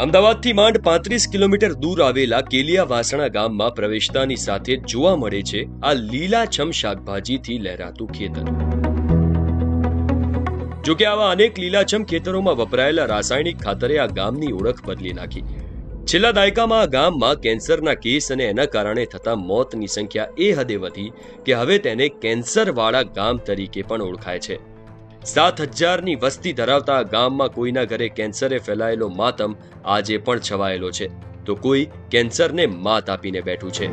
અમદાવાદથી માંડ 35 કિલોમીટર દૂર આવેલા કેલિયા વાસણા ગામમાં પ્રવેશતાની સાથે જોવા મળે છે આ લીલાછમ શાકભાજીથી લહેરાતું ખેતર। જો કે આવા અનેક લીલાછમ ખેતરોમાં વપરાયેલા રાસાયણિક ખાતરે આ ગામની ઓળખ બદલી નાખી। છેલ્લા દાયકામાં આ ગામમાં કેન્સરના કેસ અને એના કારણે થતા મોતની સંખ્યા એ હદે વધી કે હવે તેને કેન્સરવાળા ગામ તરીકે પણ ઓળખાય છે। 7,000ની વસ્તી ધરાવતા આ ગામમાં કોઈના ઘરે કેન્સરે ફેલાયેલો માતમ આજે પણ છવાયેલો છે, તો કોઈ કેન્સરને માત આપીને બેઠું છે।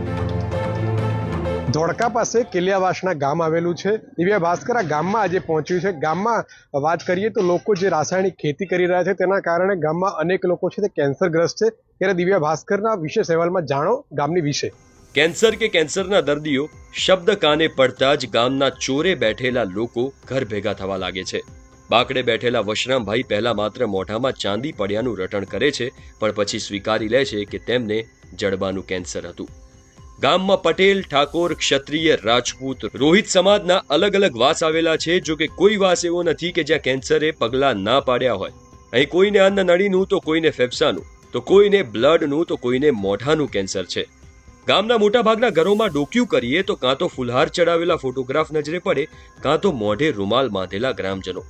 ધોળકા પાસે કેલિયાવાસણા ગામ આવેલું છે। દિવ્યા ભાસ્કર આ ગામમાં આજે પહોંચ્યું છે। ગામમાં વાત કરીએ તો લોકો જે રાસાયણિક ખેતી કરી રહ્યા છે તેના કારણે ગામમાં અનેક લોકો છે તે કેન્સરગ્રસ્ત છે। ત્યારે દિવ્યા ભાસ્કરના વિશેષ અહેવાલમાં જાણો ગામની વિશે। કેન્સર કે કેન્સરના દર્દીઓ શબ્દ કાને પડતા જ ગામના ચોરે બેઠેલા લોકો ઘર ભેગા થવા લાગે છે। બાકડે બેઠેલા વશરામભાઈ પહેલા માત્ર મોઢામાં ચાંદી પડ્યાનું રટણ કરે છે, પણ પછી સ્વીકારી લે છે કે તેમને જડબાનું કેન્સર હતું। ગામમાં પટેલ, ઠાકોર, ક્ષત્રિય, રાજપૂત, રોહિત સમાજના અલગ અલગ વાસ આવેલા છે। જો કે કોઈ વાસ એવો નથી કે જ્યાં કેન્સરે પગલા ના પાડ્યા હોય। અહીં કોઈને અન્ન નળીનું તો કોઈને ફેફસાનું, તો કોઈને બ્લડનું તો કોઈને મોઢાનું કેન્સર છે। ગામના મોટાભાગના ઘરોમાં ડોક્યું કરીએ તો કાં તો ફુલહાર ચડાવેલા ફોટોગ્રાફ નજરે પડે, કાં તો મોઢે રૂમાલ બાંધેલા ગ્રામજનો।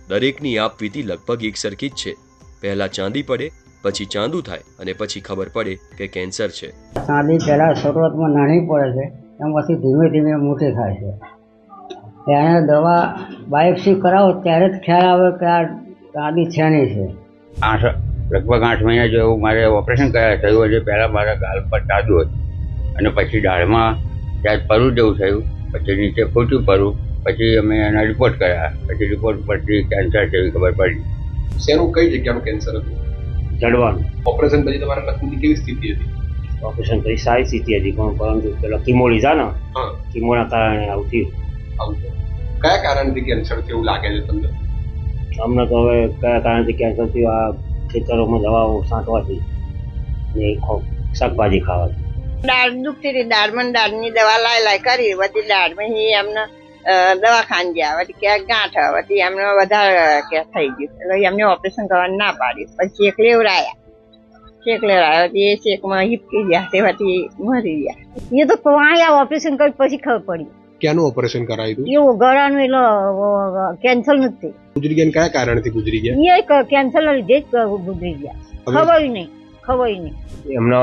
દરેકની આપવીતી લગભગ એક સરખી જ છે। પહેલા ચાંદી પડે, પછી ચાંદુ થાય અને પછી ખબર પડે કે કેન્સર છે। ચાંદી પહેલા શરૂઆતમાં નાની પડે છે, એમ પછી ધીમે ધીમે મોટી થાય છે। એને દવા બાયોપ્સી કરાવો ત્યારે જ ખ્યાલ આવે કે આ ચાંદી છે નહીં છે। લગભગ 8 મહિના જેવું મારે ઓપરેશન થયું છે। પહેલાં મારા ગાલ પર ચાંદુ હતું અને પછી દાઢમાં ત્યાં પરુ જેવું થયું, પછી નીચે ખોટું પરુ, પછી અમે એના રિપોર્ટ કર્યા, પછી રિપોર્ટ પરથી કેન્સર છે એવી ખબર પડી। શેનું કઈ જગ્યાનું કેન્સર હતું? જડવાનું ઓપરેશન પછી તમારા નખની કેવી સ્થિતિ હતી? ઓપરેશન પછી સારી સ્થિતિ હતી, પણ પરંતુ પેલા કીમો લીધા ને, કીમોના કારણે આવું થયું। કયા કારણથી કેન્સર થયું લાગે છે તમને? અમને તો હવે કયા કારણથી કેન્સર થયું, આ ખેતરોમાં દવાઓ છાંટવાથી ને શાકભાજી ખાવાથી। દાળ દુખતી હતી, દાળની દવા લાય કરી, પછી દાળમાં એમને દવાખાને ગયા, પછી ક્યાંક ગાંઠ, પછી એમને વધારે ક્યાં થઈ ગયું, એટલે એમને ઓપરેશન કરવાનું ના પાડ્યું। પછી શેક લેવડાયા, એ શેકમાં હિપકી ગયા, તે પછી મરી ગયા। એ તો અહીંયા ઓપરેશન કરી પછી ખબર પડી। ક્યાંનું ઓપરેશન કરાયું હતું? એવું ગળાનું એટલે કેન્સર નથી, ગુજરી ગયા? કયા કારણથી ગુજરી ગયા? એ કેન્સર ના લીધે જ ગુજરી ગયા। ખબર નહીં એમનો